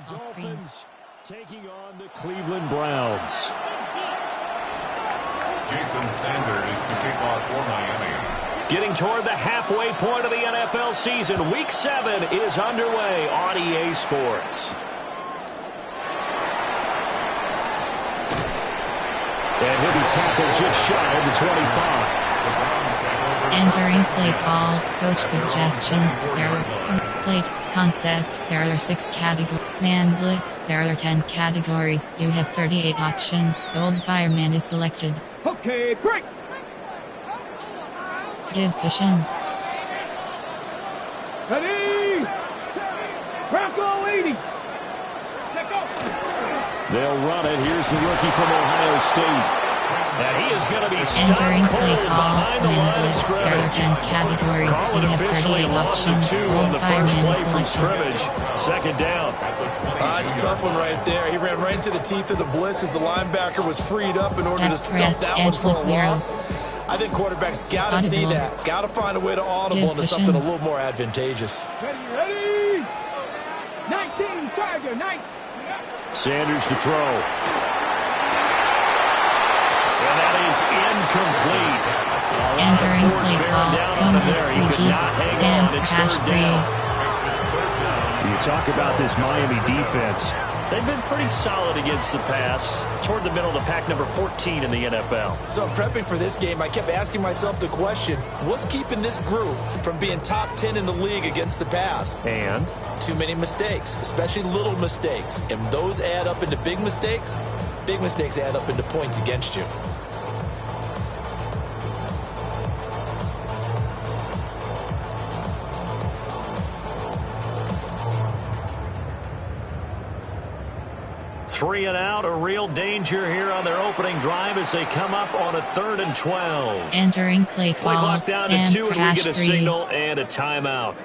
Dolphins taking on the Cleveland Browns. Jason Sanders to kick off for Miami. Getting toward the halfway point of the NFL season. Week 7 is underway on EA Sports. And he'll be tackled just shy of the 25. Entering play call, coach suggestions, error, plate, concept, there are 6 categories, man blitz, there are 10 categories, you have 38 options, old fireman is selected. Okay, break! Give cushion. Ready! Bronco 80! They'll run it. Here's the rookie from Ohio State. And he is going to be stopped Entering play cold call, behind the man line of blitz, there are scrimmage. 10 categories, Call you it have officially 38 loss of options, 2 on old the first fireman play is from selected. scrimmage. Second down. It's a tough one right there. He ran right into the teeth of the blitz as the linebacker was freed up in order to stuff that one for a loss. I think quarterbacks got to see that. Got to find a way to audible into something a little more advantageous. Ready? 19, Tiger, 19. Sanders to throw. And that is incomplete. Entering play call, zone hits free Sam pass free. You talk about this Miami defense. They've been pretty solid against the pass. Toward the middle of the pack, number 14 in the NFL. So prepping for this game, I kept asking myself the question, what's keeping this group from being top 10 in the league against the pass? And? Too many mistakes, especially little mistakes. And those add up into big mistakes. Big mistakes add up into points against you. Three and out, a real danger here on their opening drive as they come up on a 3rd and 12. Entering play Play call, clock down Sam to 2 and we crash get a 3. signal and a timeout.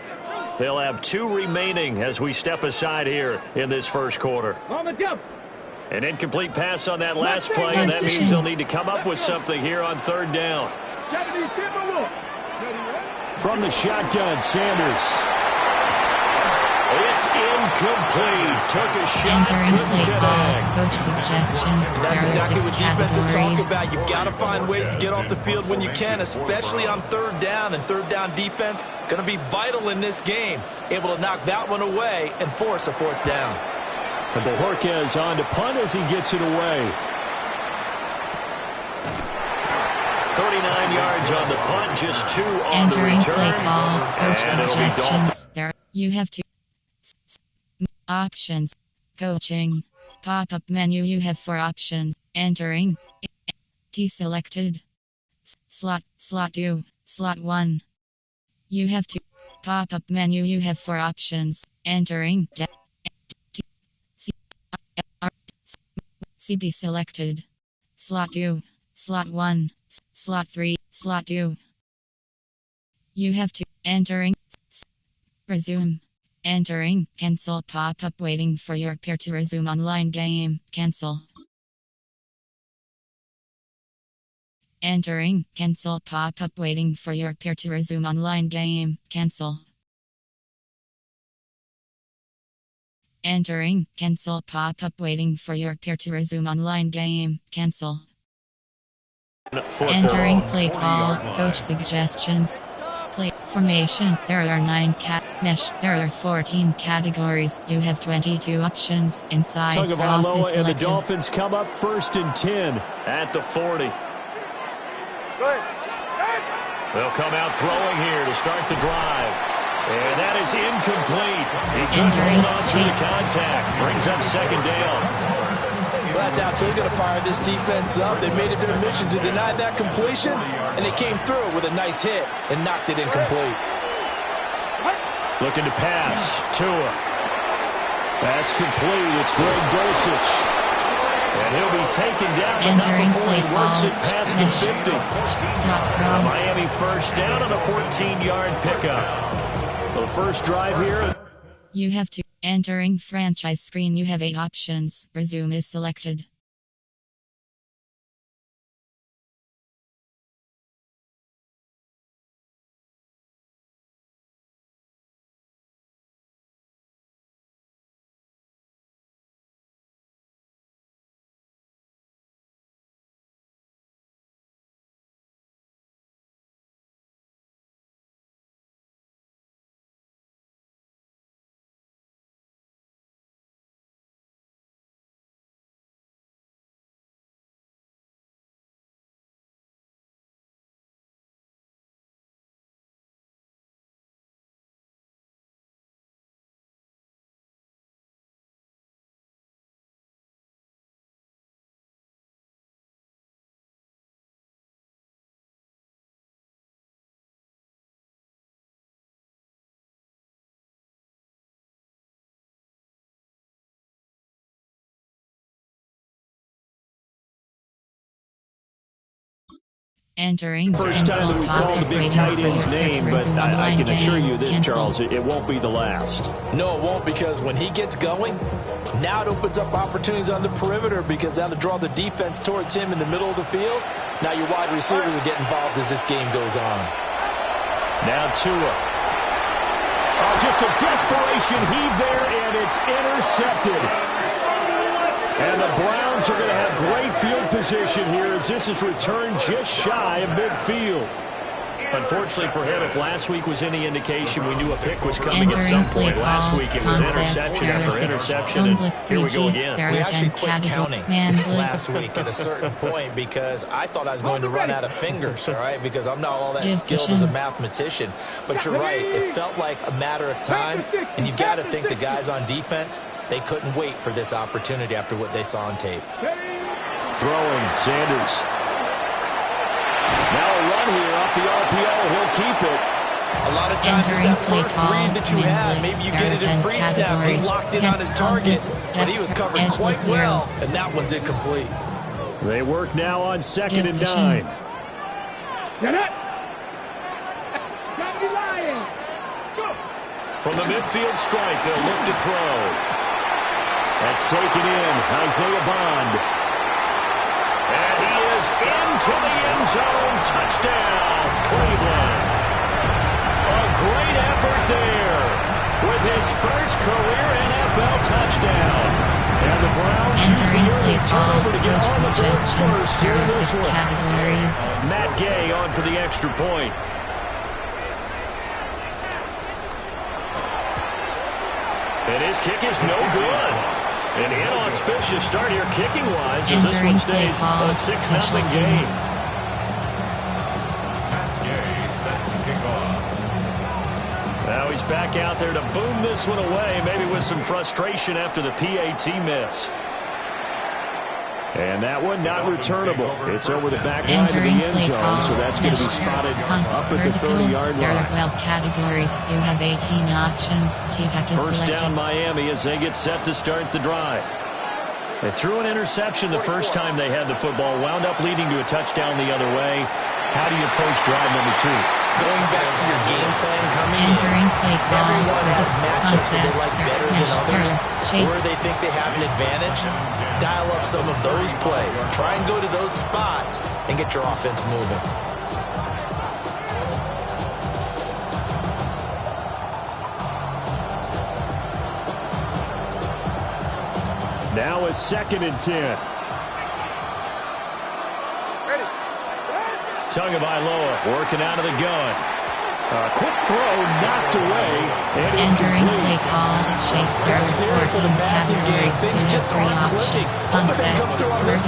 They'll have 2 remaining as we step aside here in this first quarter. On the jump. An incomplete pass on that last play, and that means they'll need to come up with something here on 3rd down. From the shotgun, Sanders. It's incomplete. Took a shot, Entering couldn't play call, connect. coach suggestions, That's there are exactly 6 what defenses talk categories. about. You've got to find ways to get off the field when you can, especially on 3rd down. And 3rd down defense going to be vital in this game. Able to knock that one away and force a 4th down. And Bojorquez on to punt as he gets it away. 39 yards on the punt, just 2 on the Entering return. play call, coach And it'll be suggestions, there you have 2 options. Coaching. Pop-up menu, you have 4 options. Entering. Deselected. Slot 2, slot 1. You have 2. Pop-up menu, you have 4 options. Entering. CB selected. Slot 2, slot 1, slot 3, slot 2. You have 2. Entering. Resume. Entering. Cancel pop-up waiting for your peer to resume online game. Cancel. Entering. Cancel pop-up waiting for your peer to resume online game. Cancel. Entering. Cancel pop-up waiting for your peer to resume online game. Cancel. Entering play call, coach suggestions. Play formation, there are 9 mesh, there are 14 categories, you have 22 options, inside cross is and the selected. Dolphins come up 1st and 10 at the 40. They'll come out throwing here to start the drive. And that is incomplete. He couldn't hold on to the contact. Brings up 2nd down. Well, that's absolutely going to fire this defense up. They made it their mission to deny that completion, and they came through with a nice hit and knocked it incomplete. Looking to pass. Tua. That's complete. It's Greg Dulcich. And he'll be taken down, but not Entering before play he works call, it past the mesh, 50. slot cross. Miami 1st down on a 14-yard pickup. The first drive here. You have 2. Entering franchise screen, you have 8 options. Resume is selected. Entering First time that we've called the big tight end's name, but I can assure you this, Charles, it won't be the last. No, it won't, because when he gets going, now it opens up opportunities on the perimeter, because that'll draw the defense towards him in the middle of the field. Now your wide receivers will get involved as this game goes on. Now Tua. Oh, just a desperation heave there, and it's intercepted. And the Browns are going to have great field position here as this is returned just shy of midfield. Unfortunately for him, if last week was any indication, we knew a pick was coming at some point. Last week it was interception after interception, and here we go again. We actually quit counting last week at a certain point because I thought I was going to run out of fingers, all right, because I'm not all that skilled as a mathematician. But you're right, it felt like a matter of time, and you've got to think the guys on defense, they couldn't wait for this opportunity after what they saw on tape. Throwing, Sanders. Now a run here off the RPO. He'll keep it. A lot of times it's that first read that you have. Maybe you get it in pre-snap. He locked in on his target, but he was covered quite well, and that one's incomplete. They work now on 2nd and 9. From the midfield strike, they'll look to throw. That's taken in. Isaiah Bond. And he is into the end zone. Touchdown, Cleveland. A great effort there with his first career NFL touchdown. And the Browns use the early turnover to get on the board first here in this one. Matt Gay on for the extra point. And his kick is no good. An inauspicious start here kicking-wise as this one stays a 6-0 game. Now he's back out there to boom this one away, maybe with some frustration after the PAT miss. And that one not returnable. It's over the back line of the end zone, so that's going to be spotted up at the 30-yard line. 12 categories. You have 18 options. First down Miami as they get set to start the drive. They threw an interception the first time they had the football, wound up leading to a touchdown the other way. How do you approach drive number 2? Going back to your game plan coming in. Everyone has matchups that they like better than others, where they think they have an advantage. Dial up some of those plays. Try and go to those spots and get your offense moving. Now a 2nd and 10. Tagovailoa working out of the gun. A quick throw knocked away. And entering play call, shake throws 14 categories. You have 3 options. Concept, verticals.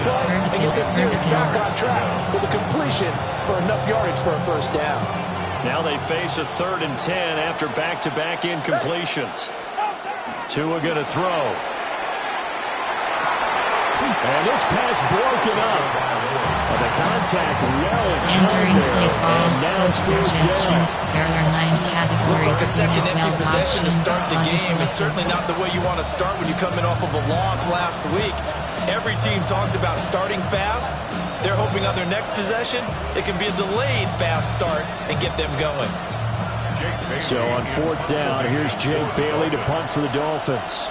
With a completion for enough yardage for a first down. Now they face a 3rd and 10 after back-to-back incompletions. Tua going to throw. And this pass broken up. And the contact well entering play call, and now coach suggestions. There are 9 categories. Looks like a second empty possession to start the game. It's certainly not the way you want to start when you're coming off of a loss last week. Every team talks about starting fast. They're hoping on their next possession, it can be a delayed fast start and get them going. So on 4th down, here's Jake Bailey to punt for the Dolphins.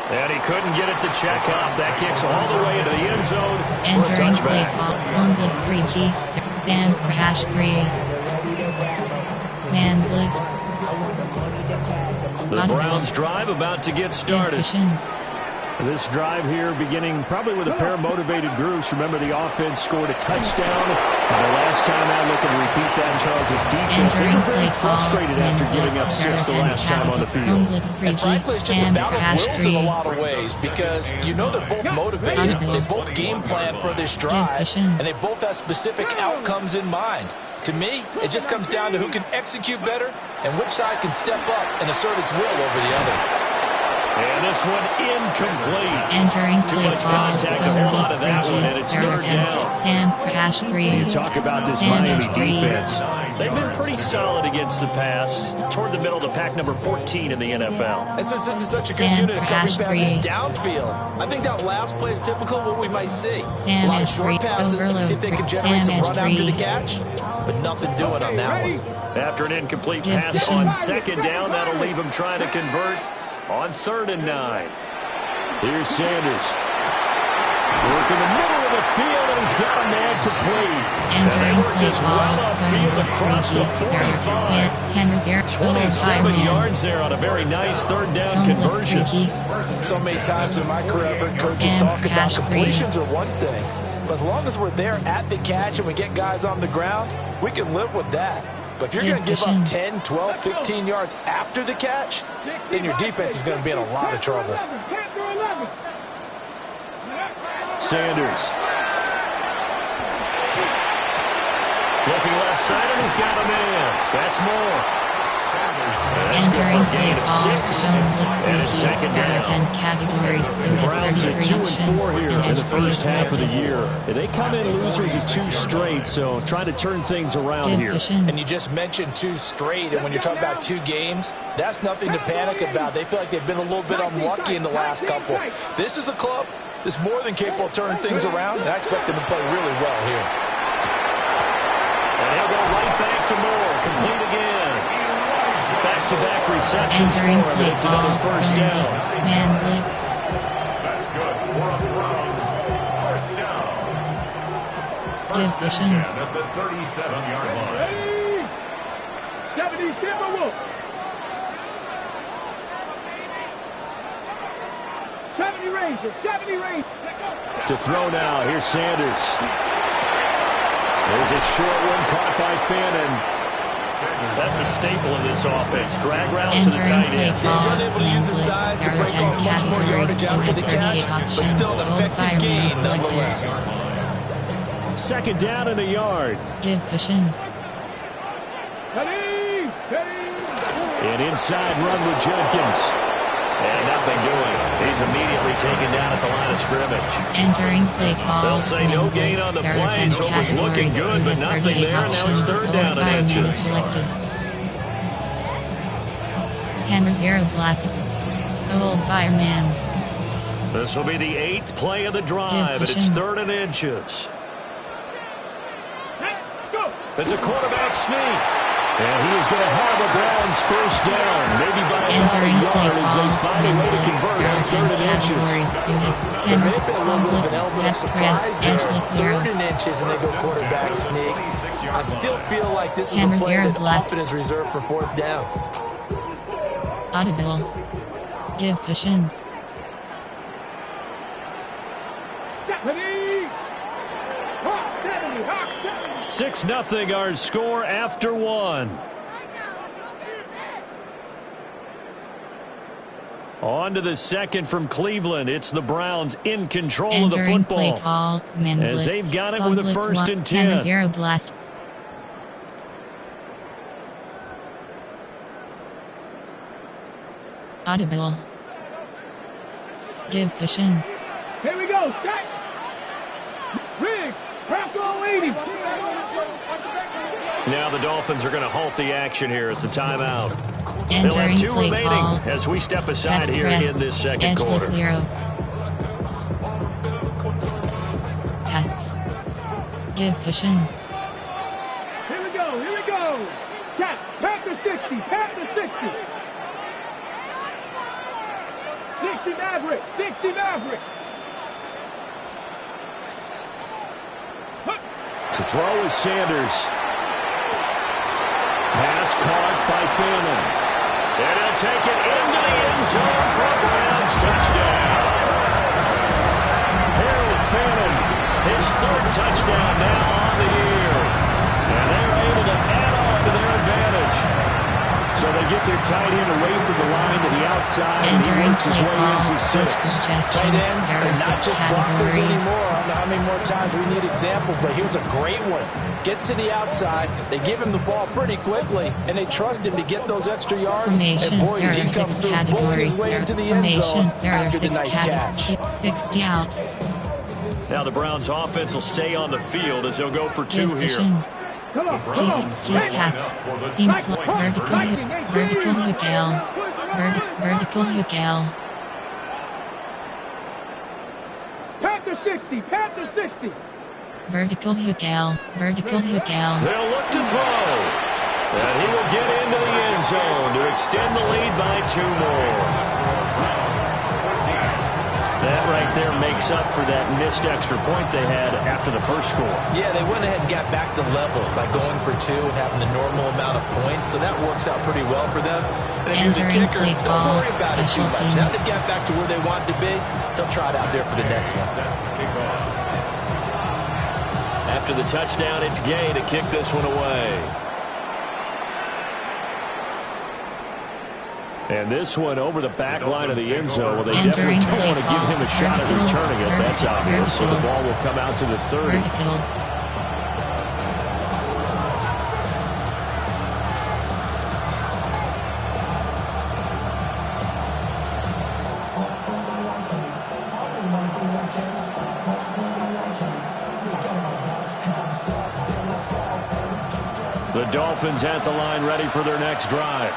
And he couldn't get it to check up. That kicks all the way into the end zone for a entering play touchback. call, zone blitz free key. Sam crash free. Man blitz. The Browns drive about to get started. This drive here beginning probably with a pair of motivated groups. Remember, the offense scored a touchdown. And the last time I look and repeat that, Charles' defense, they were very frustrated after giving up 6 the last time on the field. And frankly, it's just about wills in a lot of ways, because you know they're both motivated. They both game plan for this drive, and they both have specific outcomes in mind. To me, it just comes down to who can execute better and which side can step up and assert its will over the other. And this one incomplete. Entering play call, contact, zone blitz of that one, and it's third down. Sam crash free. You talk about this Miami defense. They've been pretty solid against against the pass toward the middle of the pack, number 14 in the NFL. And since this is such a good unit of covering passes downfield, I think that last play is typical of what we might see. A lot of short passes, see if they can generate some run after the catch, but nothing doing on that one. After an incomplete pass on second down, that'll leave him trying to convert on 3rd and 9. Here's Sanders. Working the middle of the field, and he's got a man complete. Entering play ball, zone across the 45. 27 yards there on a very nice 3rd down conversion. So many times in my career, I've heard coaches talk about completions are one thing, but as long as we're there at the catch and we get guys on the ground, we can live with that. But if you're going to give up 10, 12, 15 yards after the catch, then your defense is going to be in a lot of trouble. Sanders. Looking left side, and he's got a man. That's more. Entering play ball, zone blitz second down. 10 categories. The Browns are 2-4 here in the first half of the year. They come in losers of 2 straight, so trying to turn things around here. And you just mentioned 2 straight, and when you're talking about 2 games, that's nothing to panic about. They feel like they've been a little bit unlucky in the last couple. This is a club that's more than capable of turning things around, and I expect them to play really well here. And he'll go right back to Moore. Complete again. Back-to-back receptions for him. It's another first down. Man blitz. That's good. For the Browns. First down. Give cushion. At the 37-yard line. 70 Timberwolves. 70 Rangers. 70 Rangers. To throw now. Here's Sanders. There's a short one caught by Fannin. That's a staple of this offense. Drag route to the tight end. He's unable to use his size to break off much more yardage after the catch, but still an effective gain nonetheless. 2nd down and a yard. Give cushion. An inside run with Jenkins. And nothing doing. He's immediately taken down at the line of scrimmage. Entering play call. They'll say no gain on the play, so it was looking good, but nothing there. Now it's 3rd down and inches. Hammer 0 blast. The old fireman. This will be the 8th play of the drive, and it's 3rd and inches. It's a quarterback sneak. And he is going to have the Browns first down, maybe by entering play as they find a way to convert on 3rd and inches. Third and inches, and they go quarterback sneak. I still feel like this is a play that often is reserved for 4th down. Audible. Give cushion. 6-0 our score after 1. On to the 2nd from Cleveland. It's the Browns in control of the football. Play call, as they've got it with a 1st and 10. 0 blast. Audible. Give cushion. Here we go. Set. Riggs. Bronco 80. Now the Dolphins are going to halt the action here. It's a timeout. Entering They'll have 2 play remaining call. as we step aside here in this 2nd quarter. 0. Pass. Give cushion. Here we go. Here we go. Cat. Panther 60. Panther 60. 60 Maverick. 60 Maverick. To throw is Sanders. Pass caught by Fannin. And he'll take it into the end zone for a Browns touchdown. Harold Fannin, his 3rd touchdown now on the year. And they're able to add on to their advantage. So they get their tight end away from the line to the outside, and he works his way in for 6. Tight ends are not just blockers anymore. I don't know how many more times we need examples, but here's a great one. Gets to the outside, they give him the ball pretty quickly, and they trust him to get those extra yards. Formation. And boy, There he are 6 comes through bullying his way into the end zone after the nice catch. 60 out. Now the Browns offense will stay on the field as they'll go for 2 here. Come on, come on. Keep half. Seam flip. Vertical hook L. Vertical hook L. Pat the 60, pat the 60. Vertical hook L. Vertical hook L. They'll look to throw. And he will get into the end zone to extend the lead by 2 more. That right there makes up for that missed extra point they had after the first score. Yeah, they went ahead and got back to level by going for 2 and having the normal amount of points, so that works out pretty well for them. And if you're the kicker, don't worry about it too much. Now they got back to where they wanted to be, they'll try it out there for the next one. After the touchdown, it's Gay to kick this one away. And this one over the back line of the end zone. Well, they definitely don't want to give him a shot at returning it. That's obvious. So the ball will come out to the 30. The Dolphins at the line, ready for their next drive.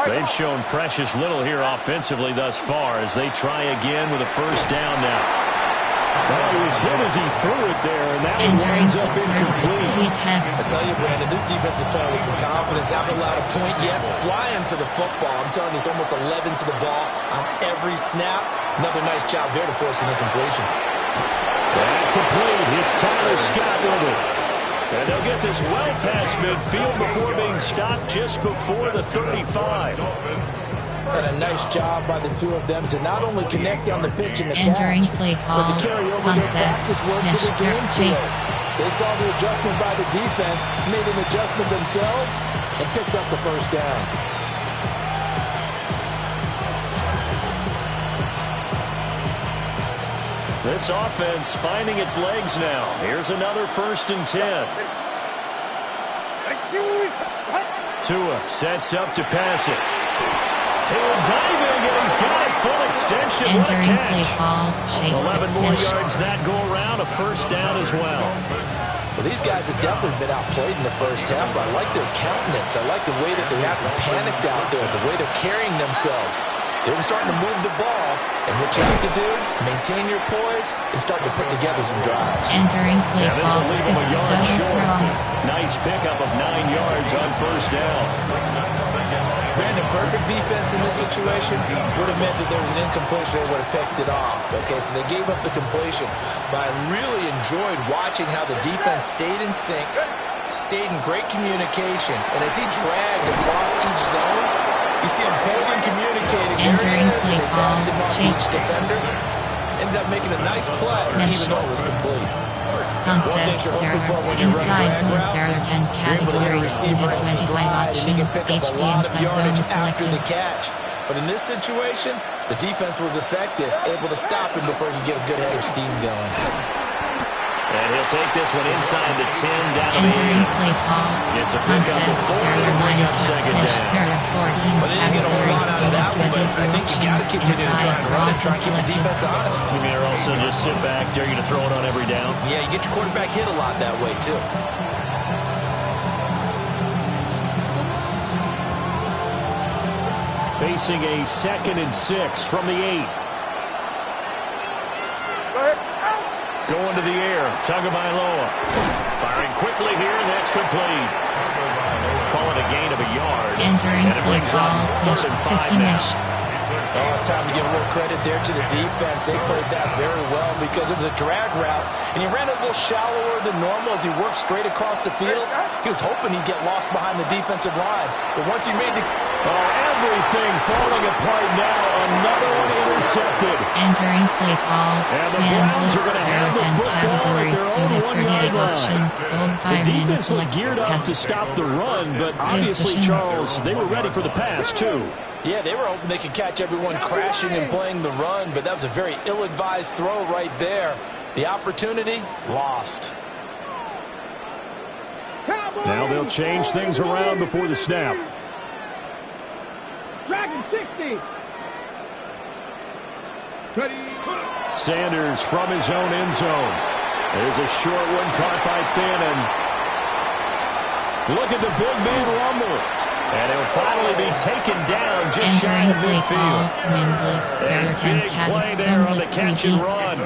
They've shown precious little here offensively thus far as they try again with a first down now. Well, he was hit as he threw it there, and that one winds up incomplete. I tell you, Brandon, this defense is playing with some confidence. Haven't allowed a point yet. Flying to the football. I'm telling you, it's almost 11 to the ball on every snap. Another nice job there to force an incompletion. And complete. It's Tyler Scott with it. And they'll get this well past midfield before being stopped just before the 35. And a nice job by the 2 of them to not only connect on the pitch and the Entering catch, play call, but to carry over their practice work to the game field. They saw the adjustment by the defense, made an adjustment themselves, and picked up the first down. This offense finding its legs now. Here's another 1st and 10. Tua sets up to pass it. He'll dive in, and he's got it. Full extension. Entering what a play catch. call, 11 more yards that go around. A first down as well. Well, these guys have definitely been outplayed in the first half, but I like their countenance. I like the way that they're acting panicked out there, the way they're carrying themselves. They're starting to move the ball, and what you have to do, maintain your poise and start to put together some drives. Entering play call, leave him a yard short. cross. Nice pickup of 9 yards on first down. Brandon, perfect defense in this situation would have meant that there was an incompletion. They would have picked it off. Okay, so they gave up the completion. But I really enjoyed watching how the defense stayed in sync, stayed in great communication, and as he dragged across each zone, you see him pointing, communicating. Entering play and call, passed him off to each defender. Ended up making a nice play, even though it was complete. Concept, there are inside zone, there are 10 categories, you have 25 options, HP inside zone selected. The catch. But in this situation, the defense was effective, able to stop him before he could get a good head of steam going. And he'll take this one inside the 10 down to Entering play call, It's a pickup of 4 to bring up second down. There are 14 Well, they didn't get a whole categories, lot out of you that have one, but 22 I think you got to options, continue to try inside and run and try cross and keep the selected. defense honest. You mean also just sit back, dare you to throw it on every down? Yeah, you get your quarterback hit a lot that way, too. Facing a 2nd and 6 from the 8. Going to the air, Tagovailoa. Firing quickly here, and that's complete. Call it a gain of a yard. Entering and it play brings call, up 3rd and 5 now. Oh, it's time to give a little credit there to the defense. They played that very well because it was a drag route, and he ran a little shallower than normal as he worked straight across the field. He was hoping he'd get lost behind the defensive line, but once he made the... Oh, everything falling apart now. Another one intercepted. Entering play call, And the man Browns are blitz, going to there have are the 10 football at categories, their you own have 38 1-yard line. options, gold The 5 minutes defense was select geared up to pass. stop the run, but obviously, Charles, they were ready for the pass, too. Yeah, they were hoping they could catch everyone crashing and playing the run, but that was a very ill-advised throw right there. The opportunity, lost. Now they'll change things around before the snap. Dragon 60. Ready. Sanders from his own end zone. There's a short one caught by Fannin. Look at the big man rumble. And he'll finally be taken down just shy Entering of play midfield. call, win blitz, And better 10 big play cat, there zone on the blitz catch 3D. and run.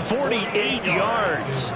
48 yards.